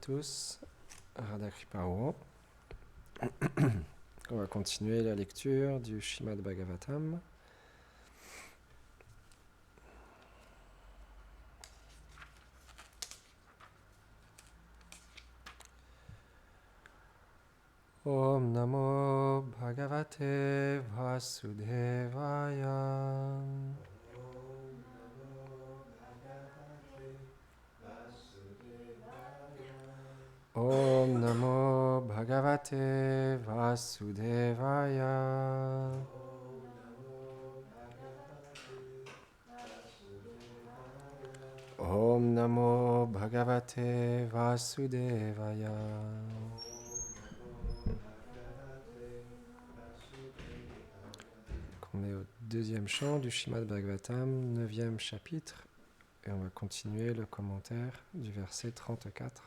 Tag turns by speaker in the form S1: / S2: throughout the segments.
S1: tous, Radha Kripa Om. On va continuer la lecture du Srimad Bhagavatam. Om Namo Bhagavate Vasudevaya. Om Namo Bhagavate Vasudevaya. Om Namo Bhagavate Vasudevaya. On est au deuxième chant du Srimad Bhagavatam, 9e chapitre, et on va continuer le commentaire du verset 34.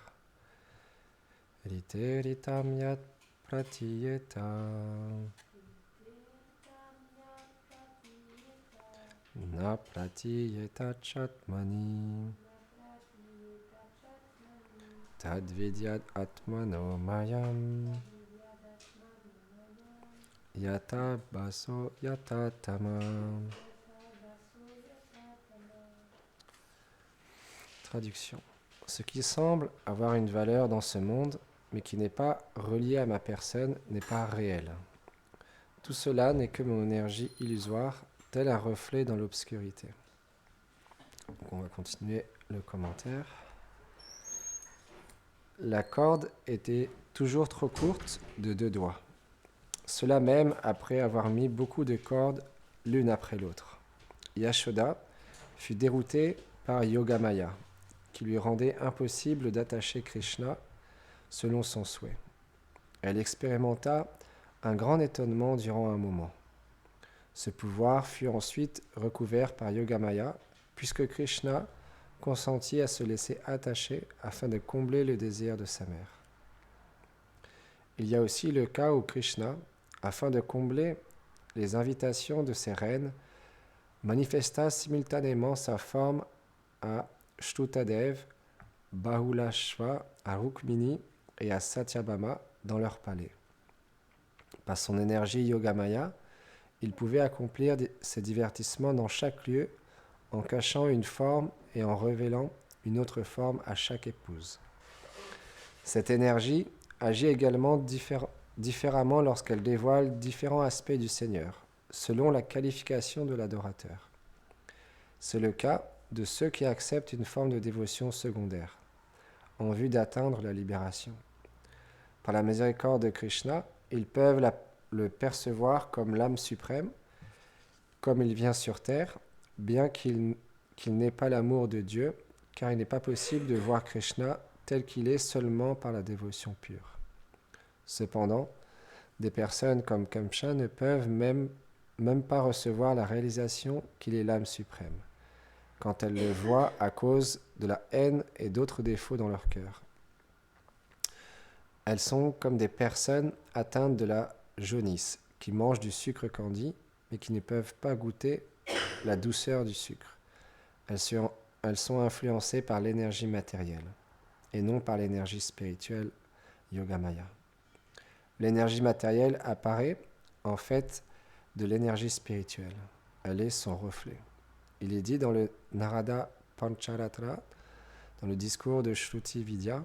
S1: Rite ritam yat pratiyeta na pratiyeta chatmani tadvidyat atmano mayam yata baso yata tamam. Traduction. Ce qui semble avoir une valeur dans ce monde, mais qui n'est pas relié à ma personne, n'est pas réel. Tout cela n'est que mon énergie illusoire, tel un reflet dans l'obscurité. Donc on va continuer le commentaire. La corde était toujours trop courte de 2 doigts. Cela même après avoir mis beaucoup de cordes l'une après l'autre. Yashoda fut déroutée par Yogamaya, qui lui rendait impossible d'attacher Krishna selon son souhait. Elle expérimenta un grand étonnement durant un moment. Ce pouvoir fut ensuite recouvert par Yogamaya, puisque Krishna consentit à se laisser attacher afin de combler le désir de sa mère. Il y a aussi le cas où Krishna, afin de combler les invitations de ses reines, manifesta simultanément sa forme à Shrutadev, Bahulashva, à Rukmini et à Satyabhama dans leur palais. Par son énergie Yogamaya, il pouvait accomplir ses divertissements dans chaque lieu en cachant une forme et en révélant une autre forme à chaque épouse. Cette énergie agit également différemment lorsqu'elle dévoile différents aspects du Seigneur, selon la qualification de l'adorateur. C'est le cas de ceux qui acceptent une forme de dévotion secondaire, en vue d'atteindre la libération. Par la miséricorde de Krishna, ils peuvent le percevoir comme l'âme suprême, comme il vient sur terre, bien qu'il n'ait pas l'amour de Dieu, car il n'est pas possible de voir Krishna tel qu'il est seulement par la dévotion pure. Cependant, des personnes comme Kamsa ne peuvent même pas recevoir la réalisation qu'il est l'âme suprême, quand elles le voient à cause de la haine et d'autres défauts dans leur cœur. Elles sont comme des personnes atteintes de la jaunisse, qui mangent du sucre candi, mais qui ne peuvent pas goûter la douceur du sucre. Elles sont influencées par l'énergie matérielle, et non par l'énergie spirituelle Yogamaya. L'énergie matérielle apparaît, en fait, de l'énergie spirituelle. Elle est son reflet. Il est dit dans le Narada Pancharatra, dans le discours de Shruti Vidya,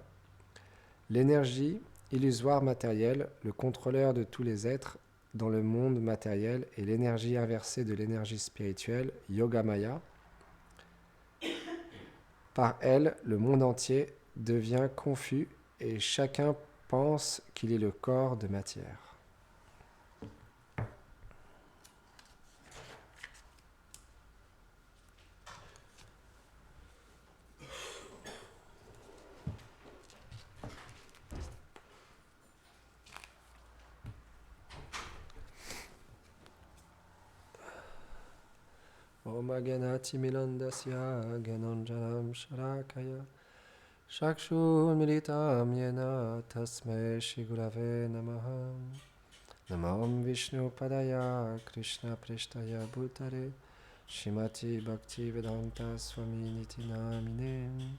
S1: l'énergie illusoire matérielle, le contrôleur de tous les êtres dans le monde matériel, est l'énergie inversée de l'énergie spirituelle, Yogamaya. Par elle, le monde entier devient confus et chacun pense qu'il est le corps de matière. Om Aganati Milandasya Gananjanam Sharakaya Shakshur Militam Yena Tasme Shigurave Namaha Namam Vishnu Padaya Krishna Prishtaya Bhutare Shrimati Bhakti Vedanta Swami Niti Namine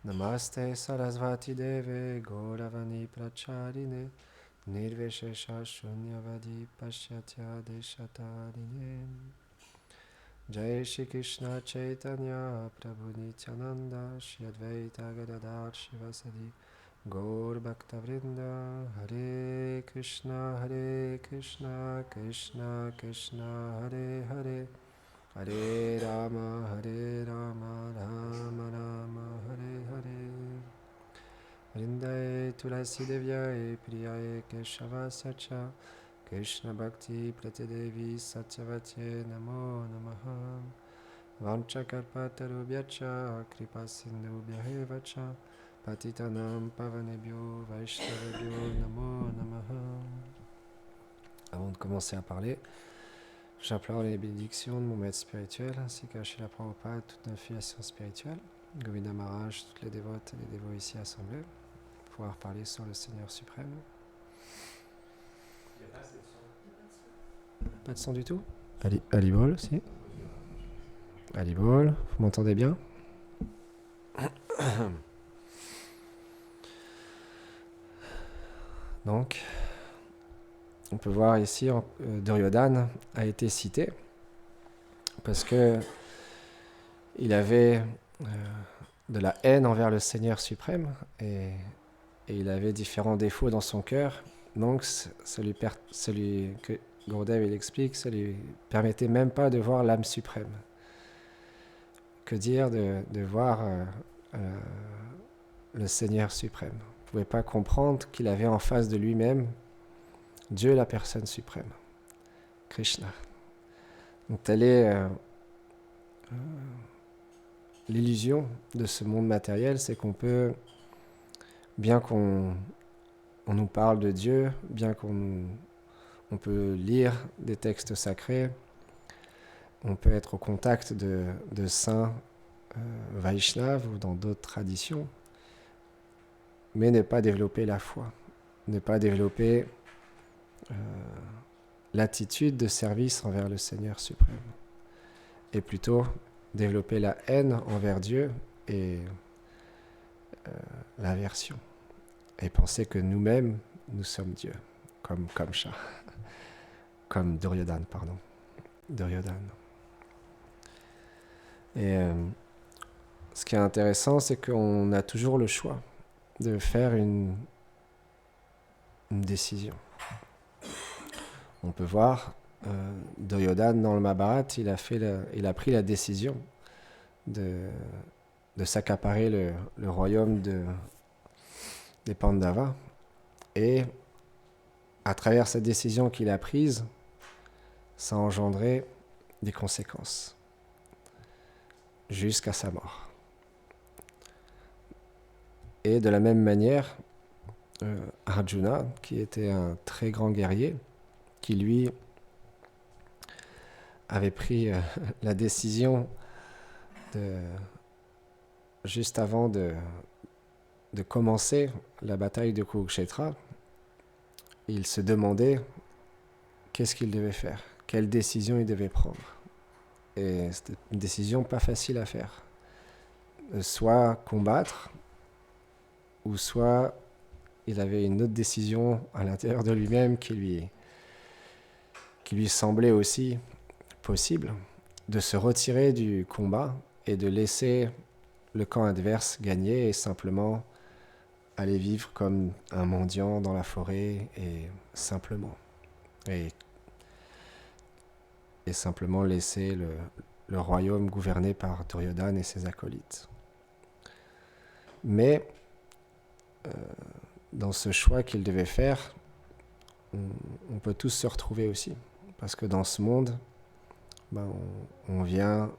S1: Namaste Sarasvati Deve Gauravani Pracharine Nirvishesha Shunyavadi Pashyatya Deshatarine Jai Shri Krishna Chaitanya Prabhu Nityananda Shri Advaita Gadadhar Shivasadi Gaur Bhakta Vrinda Hare Krishna Krishna Krishna Hare Hare Hare Rama Rama Rama Hare Hare Vrindaye Tulasi Devyaye Priyaye Keshava Sacha Krishna Bhakti Pratidevi Satyavate Namo Namaha Vanchakarpatarubhyacha Kripa Sindhubhyahe Vacha Patitanam Pavanebhyo Vaishnavebhyo Namo Namaha. Avant de commencer à parler, j'implore les bénédictions de mon maître spirituel ainsi qu'à Srila Prabhupada, toute l'affiliation spirituelle, Govinda Maharaj, toutes les dévotes et les dévots ici assemblés, pour pouvoir parler sur le Seigneur suprême. Il n'y a pas de son du tout? Alibol, si. Alibol, vous m'entendez bien? Donc, on peut voir ici, Duryodhana a été cité parce que il avait de la haine envers le Seigneur suprême et il avait différents défauts dans son cœur. Donc, celui que Gurudev il explique, ça lui permettait même pas de voir l'âme suprême. Que dire de voir le Seigneur suprême? Il ne pouvait pas comprendre qu'il avait en face de lui-même Dieu, la personne suprême, Krishna. Donc, telle est l'illusion de ce monde matériel, c'est qu'on peut, bien qu'on nous parle de Dieu, bien on peut lire des textes sacrés, on peut être au contact de saints Vaishnaves ou dans d'autres traditions, mais ne pas développer la foi, ne pas développer l'attitude de service envers le Seigneur suprême, et plutôt développer la haine envers Dieu et l'aversion, et penser que nous-mêmes, nous sommes Dieu, comme Duryodhana, pardon. Duryodhana. Et ce qui est intéressant, c'est qu'on a toujours le choix de faire une décision. On peut voir Duryodhana dans le Mahabharata, il a pris la décision de s'accaparer le royaume des Pandavas, et à travers cette décision qu'il a prise, ça a engendré des conséquences jusqu'à sa mort. Et de la même manière, Arjuna, qui était un très grand guerrier, qui lui avait pris la décision juste avant de commencer la bataille de Kurukshetra, il se demandait qu'est-ce qu'il devait faire, quelle décision il devait prendre. Et c'était une décision pas facile à faire. Soit combattre, ou soit il avait une autre décision à l'intérieur de lui-même qui lui semblait aussi possible, de se retirer du combat et de laisser le camp adverse gagner et simplement aller vivre comme un mendiant dans la forêt et simplement laisser le royaume gouverné par Duryodhana et ses acolytes. Mais dans ce choix qu'il devait faire, on peut tous se retrouver aussi. Parce que dans ce monde, on vient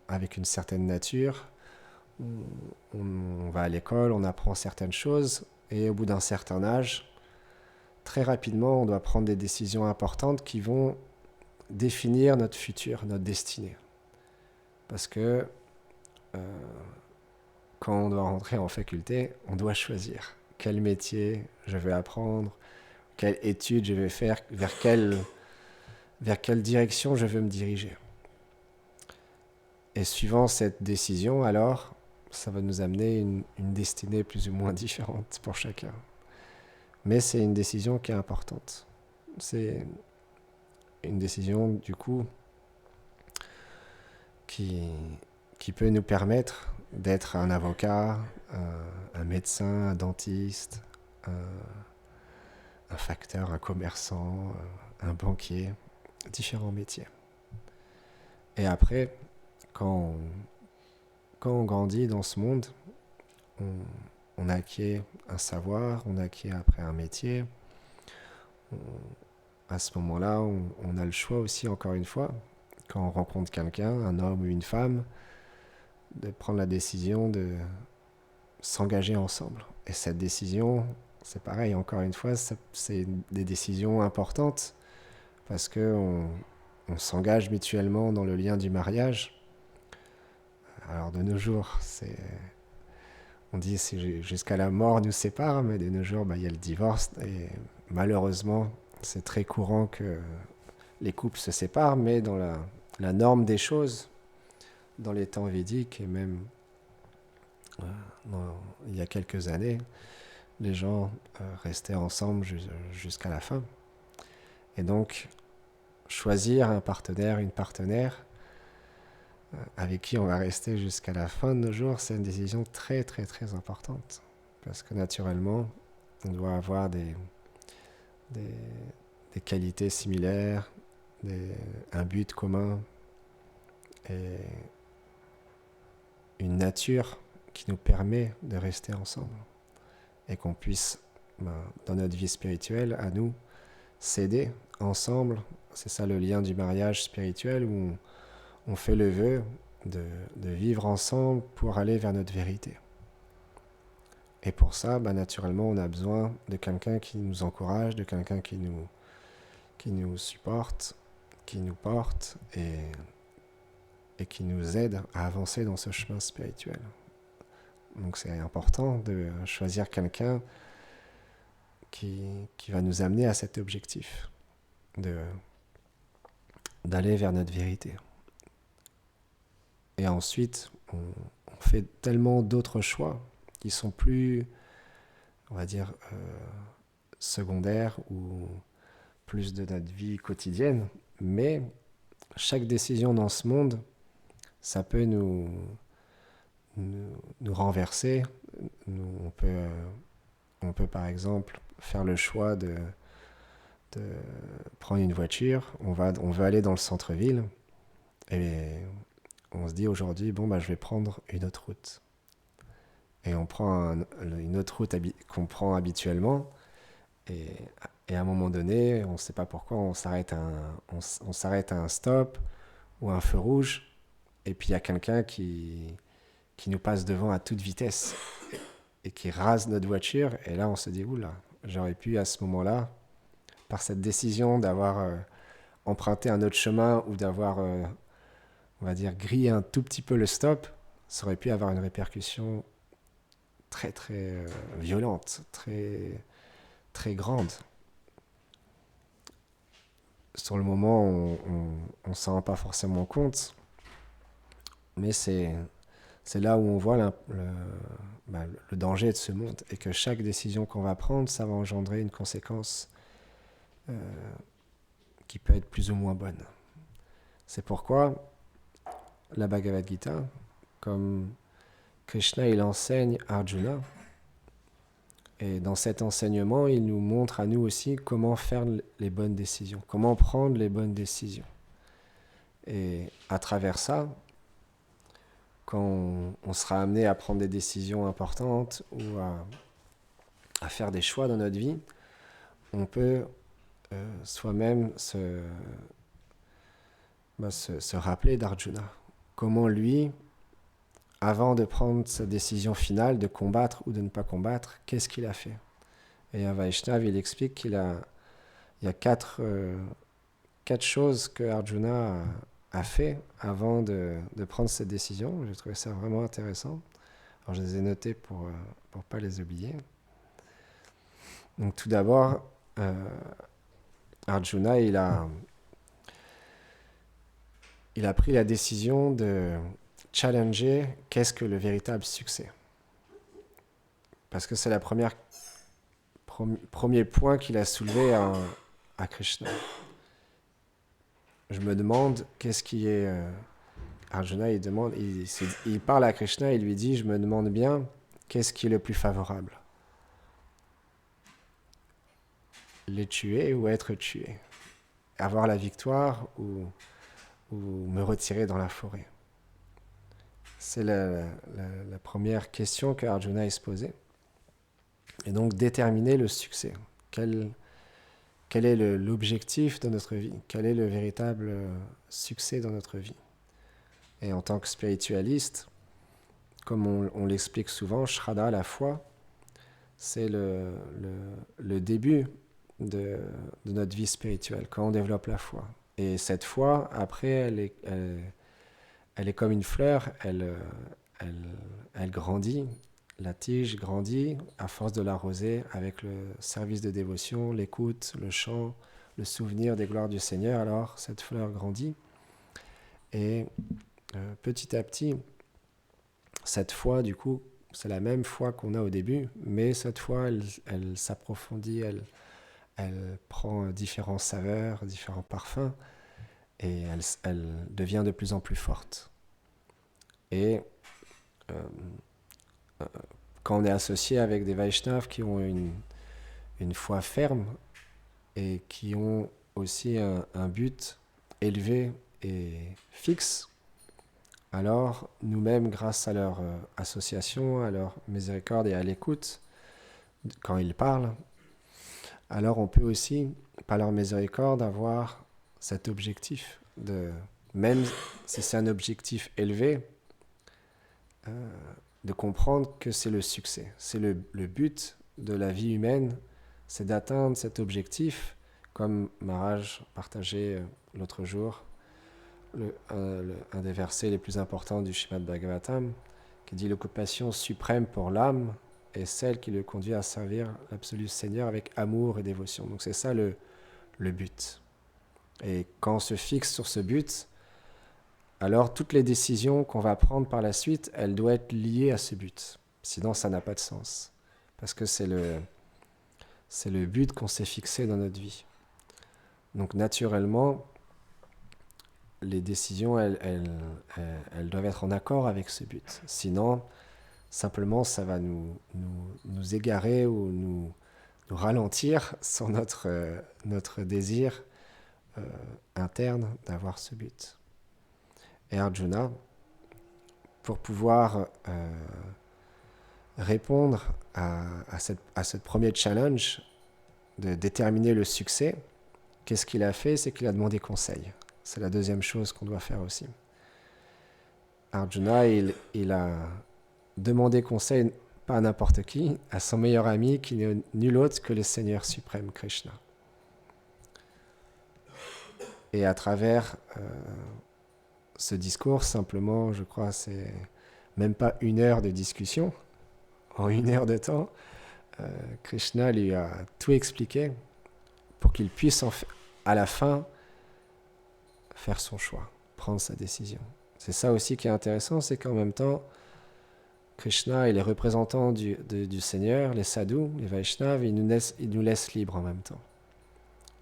S1: avec une certaine nature, on va à l'école, on apprend certaines choses, et au bout d'un certain âge, très rapidement, on doit prendre des décisions importantes qui vont définir notre futur, notre destinée. Parce que quand on doit rentrer en faculté, on doit choisir quel métier je vais apprendre, quelle étude je vais faire, vers quelle direction je veux me diriger. Et suivant cette décision, alors, ça va nous amener une destinée plus ou moins différente pour chacun. Mais c'est une décision qui est importante. C'est une décision, du coup, qui peut nous permettre d'être un avocat, un médecin, un dentiste, un facteur, un commerçant, un banquier, différents métiers. Et après, quand on grandit dans ce monde, on acquiert un savoir, on acquiert après un métier. À ce moment-là, on a le choix aussi, encore une fois, quand on rencontre quelqu'un, un homme ou une femme, de prendre la décision de s'engager ensemble. Et cette décision, c'est pareil, encore une fois, c'est des décisions importantes parce qu'on s'engage mutuellement dans le lien du mariage. Alors de nos jours, on dit que jusqu'à la mort nous sépare, mais de nos jours, il y a le divorce et malheureusement, c'est très courant que les couples se séparent, mais dans la norme des choses, dans les temps védiques et même il y a quelques années, les gens restaient ensemble jusqu'à la fin. Et donc, choisir un partenaire, une partenaire avec qui on va rester jusqu'à la fin de nos jours, c'est une décision très très très importante. Parce que naturellement, on doit avoir des qualités similaires, un but commun et une nature qui nous permet de rester ensemble. Et qu'on puisse, dans notre vie spirituelle, à nous, s'aider ensemble. C'est ça le lien du mariage spirituel où on fait le vœu de vivre ensemble pour aller vers notre vérité. Et pour ça, naturellement, on a besoin de quelqu'un qui nous encourage, de quelqu'un qui nous supporte, qui nous porte et qui nous aide à avancer dans ce chemin spirituel. Donc c'est important de choisir quelqu'un qui va nous amener à cet objectif, d'aller vers notre vérité. Et ensuite, on fait tellement d'autres choix qui sont plus, on va dire, secondaires ou plus de notre vie quotidienne. Mais chaque décision dans ce monde, ça peut nous renverser. On peut par exemple faire le choix de prendre une voiture. On veut aller dans le centre-ville et on se dit aujourd'hui, je vais prendre une autre route. Et on prend une autre route qu'on prend habituellement. Et à un moment donné, on ne sait pas pourquoi, on s'arrête à un stop ou à un feu rouge. Et puis il y a quelqu'un qui nous passe devant à toute vitesse et qui rase notre voiture. Et là, on se dit, oula, j'aurais pu à ce moment-là, par cette décision d'avoir emprunté un autre chemin ou d'avoir, on va dire, grillé un tout petit peu le stop, ça aurait pu avoir une répercussion très très violente, très très grande. Sur le moment, on s'en rend pas forcément compte, mais c'est là où on voit le danger de ce monde et que chaque décision qu'on va prendre, ça va engendrer une conséquence qui peut être plus ou moins bonne. C'est pourquoi la Bhagavad Gita, comme Krishna il enseigne Arjuna, et dans cet enseignement, il nous montre à nous aussi comment faire les bonnes décisions, comment prendre les bonnes décisions. Et à travers ça, quand on sera amené à prendre des décisions importantes ou à faire des choix dans notre vie, on peut soi-même se rappeler d'Arjuna. Comment lui, avant de prendre sa décision finale de combattre ou de ne pas combattre, qu'est-ce qu'il a fait? Et un Vaishnav, il explique qu'il y a quatre choses que Arjuna a fait avant de prendre cette décision. J'ai trouvé ça vraiment intéressant. Alors je les ai notés pour ne pas les oublier. Donc tout d'abord, Arjuna, il a pris la décision de challenger qu'est-ce que le véritable succès. Parce que c'est le premier point qu'il a soulevé à Krishna. Je me demande qu'est-ce qui est... Arjuna, il parle à Krishna, il lui dit, je me demande bien qu'est-ce qui est le plus favorable. Les tuer ou être tué. Avoir la victoire ou me retirer dans la forêt. C'est la première question que Arjuna se posait. Et donc déterminer le succès. Quel est l'objectif de notre vie? Quel est le véritable succès dans notre vie? Et en tant que spiritualiste, comme on l'explique souvent, Shraddha, la foi, c'est le début de notre vie spirituelle, quand on développe la foi. Et cette foi, après, elle est comme une fleur, elle grandit, la tige grandit à force de l'arroser avec le service de dévotion, l'écoute, le chant, le souvenir des gloires du Seigneur. Alors cette fleur grandit et petit à petit, cette foi, du coup, c'est la même foi qu'on a au début, mais cette foi, elle s'approfondit, elle prend différentes saveurs, différents parfums, et elle devient de plus en plus forte. Et quand on est associé avec des Vaishnavas qui ont une foi ferme et qui ont aussi un but élevé et fixe, alors nous-mêmes, grâce à leur association, à leur miséricorde et à l'écoute, quand ils parlent, alors on peut aussi, par leur miséricorde, avoir cet objectif de, même si c'est un objectif élevé, de comprendre que c'est le succès. C'est le but de la vie humaine, c'est d'atteindre cet objectif, comme Maharaj partageait l'autre jour, un des versets les plus importants du Srimad Bhagavatam, qui dit l'occupation suprême pour l'âme est celle qui le conduit à servir l'absolu Seigneur avec amour et dévotion. Donc c'est ça le but. Et quand on se fixe sur ce but, alors toutes les décisions qu'on va prendre par la suite, elles doivent être liées à ce but. Sinon, ça n'a pas de sens. Parce que c'est le but qu'on s'est fixé dans notre vie. Donc naturellement, les décisions, elles doivent être en accord avec ce but. Sinon, simplement, ça va nous égarer ou nous ralentir sur notre désir interne d'avoir ce but. Et Arjuna, pour pouvoir répondre à ce premier challenge de déterminer le succès, qu'est-ce qu'il a fait? C'est qu'il a demandé conseil. C'est la deuxième chose qu'on doit faire aussi. Arjuna, il a demandé conseil, pas à n'importe qui, à son meilleur ami, qui n'est nul autre que le Seigneur suprême, Krishna. Et à travers ce discours, simplement, je crois, c'est même pas 1 heure de discussion. En 1 heure de temps, Krishna lui a tout expliqué pour qu'il puisse à la fin faire son choix, prendre sa décision. C'est ça aussi qui est intéressant, c'est qu'en même temps, Krishna et les représentants du Seigneur, les sadhus, les Vaishnavas, ils nous laissent libres en même temps.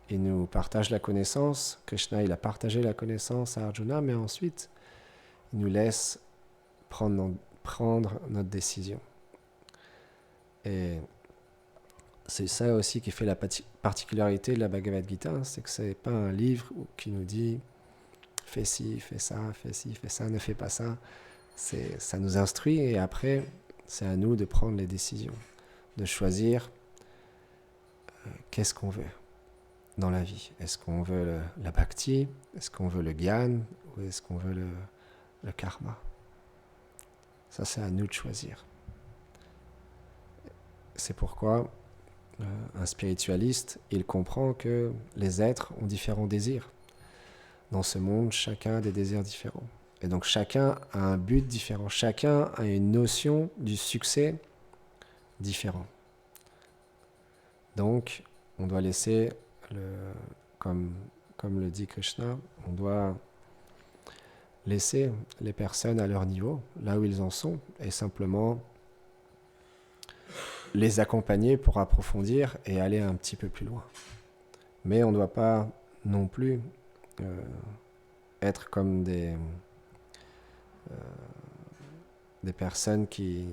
S1: Ils nous partagent la connaissance. Krishna, il a partagé la connaissance à Arjuna, mais ensuite, il nous laisse prendre notre décision. Et c'est ça aussi qui fait la particularité de la Bhagavad Gita, c'est que ce n'est pas un livre qui nous dit « fais ci, fais ça, fais ci, fais ça, ne fais pas ça ». Ça nous instruit et après, c'est à nous de prendre les décisions, de choisir qu'est-ce qu'on veut dans la vie. Est-ce qu'on veut la bhakti? Est-ce qu'on veut le gyan? Ou est-ce qu'on veut le karma? Ça, c'est à nous de choisir. C'est pourquoi un spiritualiste, il comprend que les êtres ont différents désirs. Dans ce monde, chacun a des désirs différents. Et donc chacun a un but différent. Chacun a une notion du succès différent. Donc, on doit laisser, comme le dit Krishna, on doit laisser les personnes à leur niveau, là où ils en sont, et simplement les accompagner pour approfondir et aller un petit peu plus loin. Mais on ne doit pas non plus être comme des personnes qui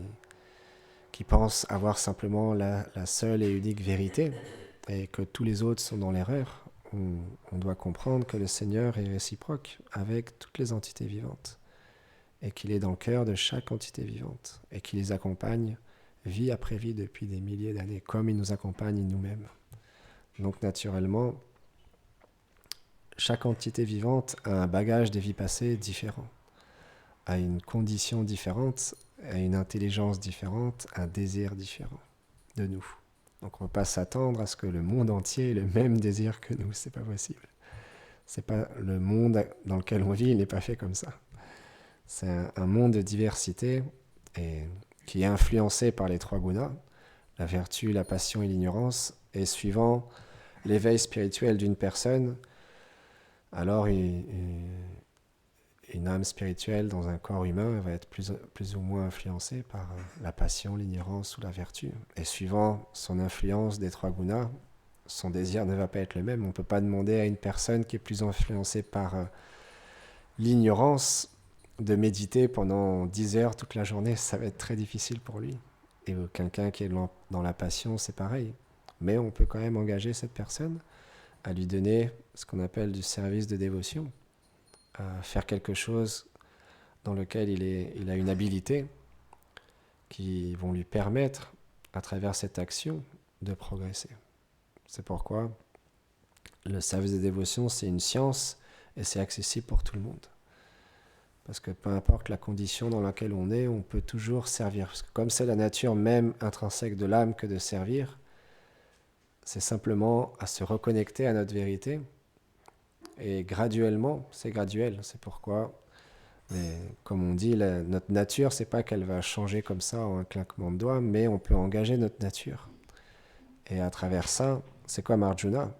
S1: pensent avoir simplement la seule et unique vérité et que tous les autres sont dans l'erreur. On doit comprendre que le Seigneur est réciproque avec toutes les entités vivantes et qu'il est dans le cœur de chaque entité vivante et qu'il les accompagne vie après vie depuis des milliers d'années, comme il nous accompagne nous-mêmes. Donc naturellement, chaque entité vivante a un bagage des vies passées différent, a une condition différente, a une intelligence différente, un désir différent de nous. Donc on ne peut pas s'attendre à ce que le monde entier ait le même désir que nous, c'est pas possible. C'est pas le monde dans lequel on vit, il n'est pas fait comme ça. C'est un monde de diversité et qui est influencé par les trois gunas, la vertu, la passion et l'ignorance, et suivant l'éveil spirituel d'une personne, alors une âme spirituelle dans un corps humain va être plus ou moins influencée par la passion, l'ignorance ou la vertu. Et suivant son influence des trois gunas, son désir ne va pas être le même. On ne peut pas demander à une personne qui est plus influencée par l'ignorance de méditer pendant 10 heures toute la journée. Ça va être très difficile pour lui. Et quelqu'un qui est dans la passion, c'est pareil. Mais on peut quand même engager cette personne à lui donner ce qu'on appelle du service de dévotion, à faire quelque chose dans lequel il a une habilité qui vont lui permettre, à travers cette action, de progresser. C'est pourquoi le service de dévotion, c'est une science et c'est accessible pour tout le monde. Parce que peu importe la condition dans laquelle on est, on peut toujours servir. Parce que comme c'est la nature même intrinsèque de l'âme que de servir, c'est simplement à se reconnecter à notre vérité. Et graduellement, c'est graduel. C'est pourquoi, comme on dit, notre nature, c'est pas qu'elle va changer comme ça en un claquement de doigts, mais on peut engager notre nature. Et à travers ça, c'est comme Arjuna.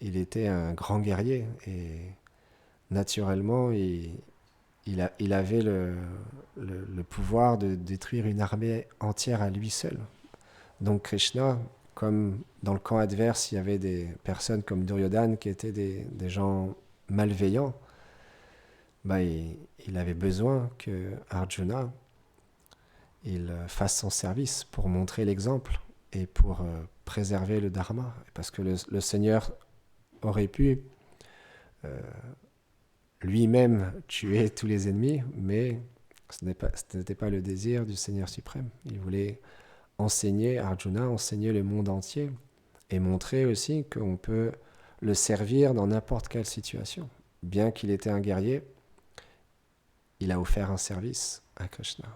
S1: Il était un grand guerrier et naturellement, il avait le pouvoir de détruire une armée entière à lui seul. Donc Krishna, comme dans le camp adverse, il y avait des personnes comme Duryodhana qui étaient des gens malveillants, il avait besoin que Arjuna il fasse son service pour montrer l'exemple et pour préserver le dharma. Parce que le Seigneur aurait pu lui-même tuer tous les ennemis, mais ce n'était pas le désir du Seigneur suprême. Il voulait enseigner Arjuna, enseigner le monde entier et montrer aussi qu'on peut le servir dans n'importe quelle situation. Bien qu'il était un guerrier, il a offert un service à Krishna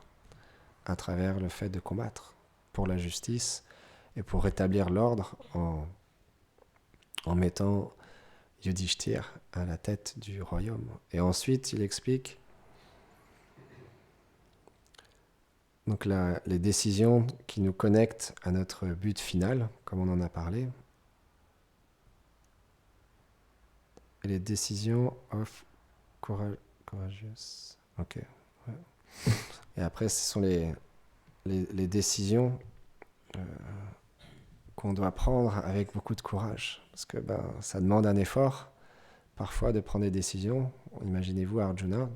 S1: à travers le fait de combattre pour la justice et pour rétablir l'ordre en mettant Yudhishthir à la tête du royaume. Et ensuite, il explique donc les décisions qui nous connectent à notre but final, comme on en a parlé. Et les décisions of courageous. Ok. Ouais. Et après, ce sont les décisions qu'on doit prendre avec beaucoup de courage. Parce que ça demande un effort, parfois, de prendre des décisions. Imaginez-vous Arjuna,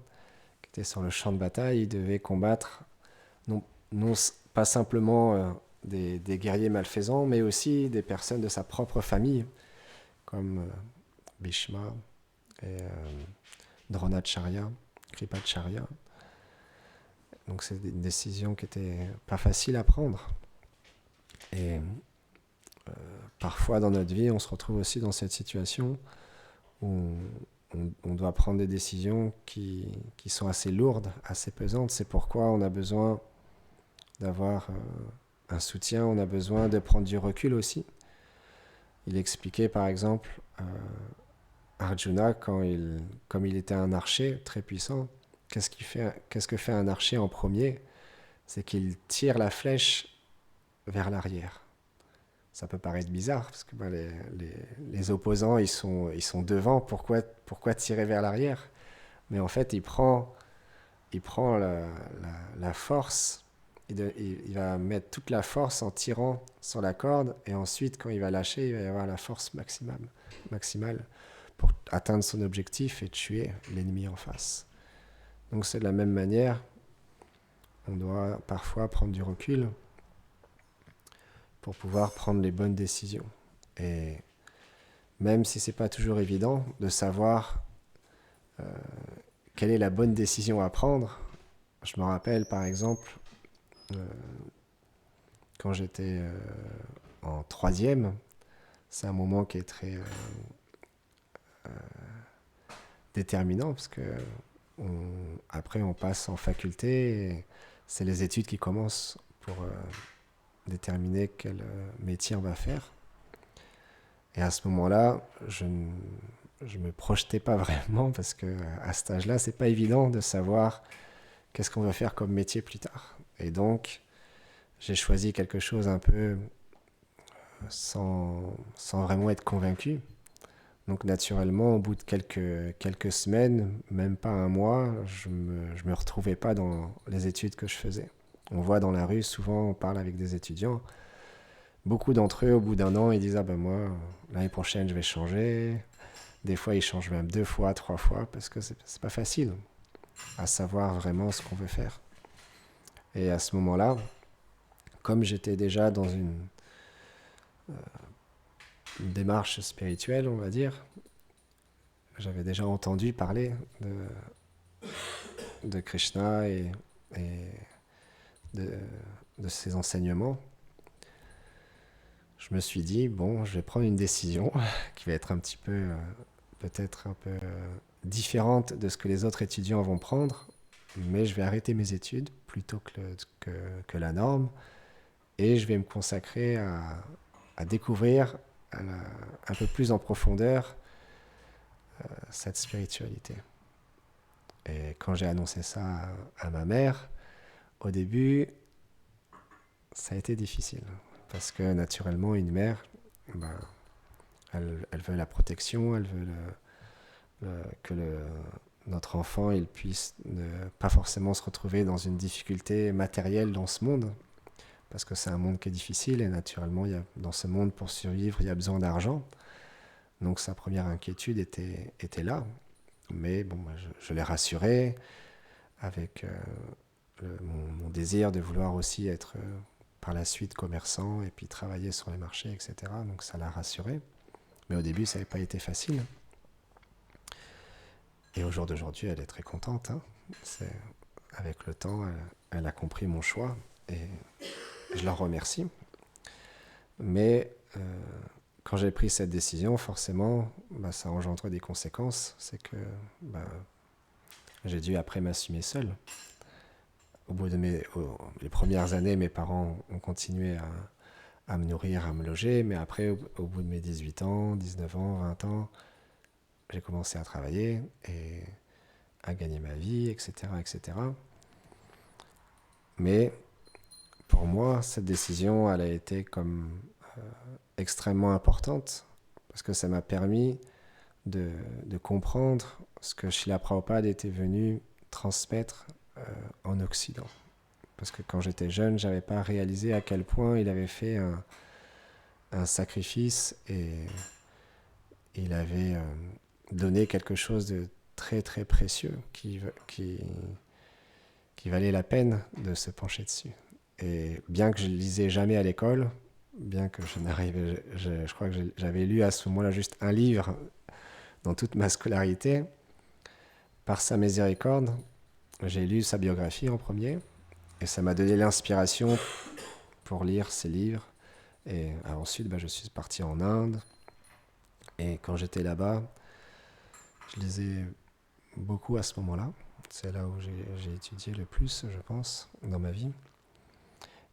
S1: qui était sur le champ de bataille, il devait combattre non pas simplement des guerriers malfaisants, mais aussi des personnes de sa propre famille, comme Bhishma et Dronacharya, Kripacharya. Donc c'est une décision qui n'était pas facile à prendre. Et parfois dans notre vie, on se retrouve aussi dans cette situation où on doit prendre des décisions qui sont assez lourdes, assez pesantes. C'est pourquoi on a besoin d'avoir un soutien, on a besoin de prendre du recul aussi. Il expliquait par exemple Arjuna, comme il était un archer très puissant, qu'est-ce que fait un archer en premier? C'est qu'il tire la flèche vers l'arrière. Ça peut paraître bizarre, parce que les opposants, ils sont devant. Pourquoi tirer vers l'arrière? Mais en fait, il prend la force, il va mettre toute la force en tirant sur la corde, et ensuite, quand il va lâcher, il va y avoir la force maximale pour atteindre son objectif et tuer l'ennemi en face. Donc c'est de la même manière, on doit parfois prendre du recul pour pouvoir prendre les bonnes décisions. Et même si c'est pas toujours évident de savoir quelle est la bonne décision à prendre, je me rappelle par exemple euh, quand j'étais en troisième, c'est un moment qui est très déterminant parce que après on passe en faculté et c'est les études qui commencent pour déterminer quel métier on va faire. Et à ce moment-là, je me projetais pas vraiment parce que à cet âge-là, c'est pas évident de savoir qu'est-ce qu'on va faire comme métier plus tard. Et donc, j'ai choisi quelque chose un peu sans vraiment être convaincu. Donc naturellement, au bout de quelques semaines, même pas un mois, je me retrouvais pas dans les études que je faisais. On voit dans la rue, souvent on parle avec des étudiants. Beaucoup d'entre eux, au bout d'un an, ils disent « Ah ben moi, l'année prochaine, je vais changer ». Des fois, ils changent même 2 fois, 3 fois, parce que c'est pas facile à savoir vraiment ce qu'on veut faire. Et à ce moment-là, comme j'étais déjà dans une démarche spirituelle, on va dire, j'avais déjà entendu parler de Krishna et de, de ses enseignements. Je me suis dit, bon, je vais prendre une décision qui va être un petit peu, peut-être un peu différente de ce que les autres étudiants vont prendre, mais je vais arrêter mes études plutôt que la norme et je vais me consacrer à découvrir un peu plus en profondeur cette spiritualité. Et quand j'ai annoncé ça à ma mère, au début, ça a été difficile. Parce que naturellement, une mère, ben, elle veut la protection, elle veut que notre enfant il puisse ne pas forcément se retrouver dans une difficulté matérielle dans ce monde. Parce que c'est un monde qui est difficile et naturellement, dans ce monde, pour survivre, il y a besoin d'argent. Donc sa première inquiétude était là. Mais bon, je l'ai rassurée avec mon désir de vouloir aussi être par la suite commerçant et puis travailler sur les marchés, etc. Donc ça l'a rassurée. Mais au début, ça n'avait pas été facile. Et au jour d'aujourd'hui, elle est très contente. Hein. Avec le temps, elle a compris mon choix et je la remercie. Mais quand j'ai pris cette décision, forcément, ça a engendré des conséquences. C'est que j'ai dû après m'assumer seul. Au bout de les premières années, mes parents ont continué à me nourrir, à me loger, mais après, au bout de mes 18 ans, 19 ans, 20 ans, j'ai commencé à travailler et à gagner ma vie, etc., etc. Mais pour moi, cette décision, elle a été comme extrêmement importante parce que ça m'a permis de comprendre ce que Srila Prabhupada était venu transmettre en Occident. Parce que quand j'étais jeune, je n'avais pas réalisé à quel point il avait fait un sacrifice et il avait donné quelque chose de très très précieux qui valait la peine de se pencher dessus. Et bien que je ne lisais jamais à l'école, bien que je crois que j'avais lu à ce moment-là juste un livre dans toute ma scolarité, par sa miséricorde, j'ai lu sa biographie en premier, et ça m'a donné l'inspiration pour lire ses livres. Et ensuite, je suis parti en Inde, et quand j'étais là-bas, je lisais beaucoup à ce moment-là. C'est là où j'ai étudié le plus, je pense, dans ma vie.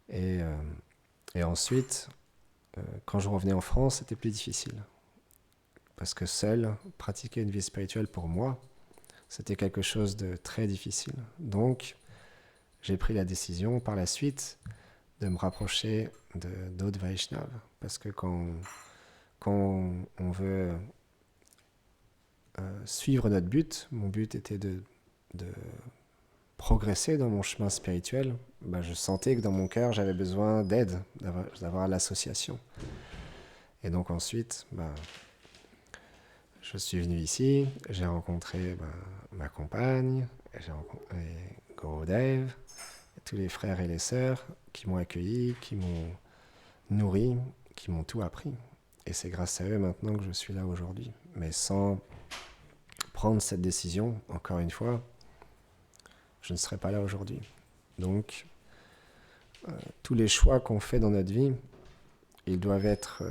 S1: Et ensuite, quand je revenais en France, c'était plus difficile. Parce que seul, pratiquer une vie spirituelle pour moi, c'était quelque chose de très difficile. Donc, j'ai pris la décision par la suite de me rapprocher d'autres Vaishnavas. Parce que quand on veut suivre notre but. Mon but était de progresser dans mon chemin spirituel. Je sentais que dans mon cœur, j'avais besoin d'aide, d'avoir l'association. Et donc ensuite, je suis venu ici, j'ai rencontré ma compagne, j'ai rencontré Gurudev, tous les frères et les sœurs qui m'ont accueilli, qui m'ont nourri, qui m'ont tout appris. Et c'est grâce à eux maintenant que je suis là aujourd'hui. Mais sans prendre cette décision, encore une fois, je ne serais pas là aujourd'hui. Donc, tous les choix qu'on fait dans notre vie, ils doivent être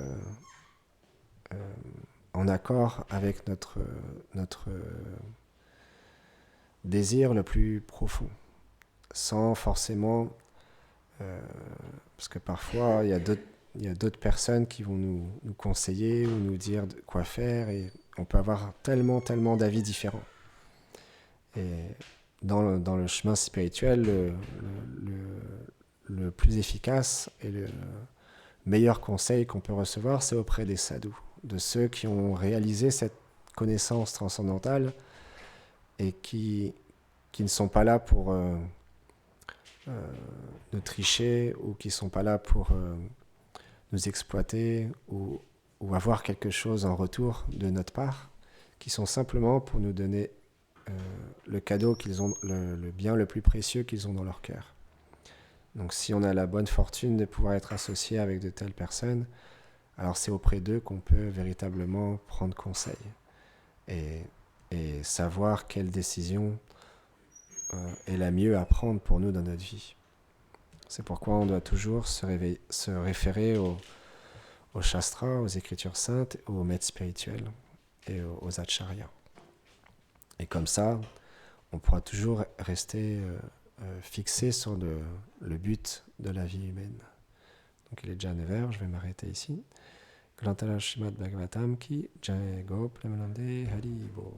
S1: en accord avec notre désir le plus profond, sans forcément... parce que parfois, il y a d'autres personnes qui vont nous conseiller ou nous dire quoi faire, et on peut avoir tellement d'avis différents. Et dans le chemin spirituel, le plus efficace et le meilleur conseil qu'on peut recevoir, c'est auprès des sadhus, de ceux qui ont réalisé cette connaissance transcendantale et qui ne sont pas là pour nous tricher, ou qui ne sont pas là pour nous exploiter ou avoir quelque chose en retour de notre part, qui sont simplement pour nous donner le cadeau qu'ils ont, le bien le plus précieux qu'ils ont dans leur cœur. Donc si on a la bonne fortune de pouvoir être associé avec de telles personnes, alors c'est auprès d'eux qu'on peut véritablement prendre conseil et savoir quelle décision est la mieux à prendre pour nous dans notre vie. C'est pourquoi on doit toujours se référer aux shastras, aux écritures saintes, aux maîtres spirituels et aux acharyas. Et comme ça, on pourra toujours rester fixé sur le but de la vie humaine. Donc il est déjà 9h, je vais m'arrêter ici. Glantala Shrimad Bhagavatam ki Jai Go Premanande Hari Bo.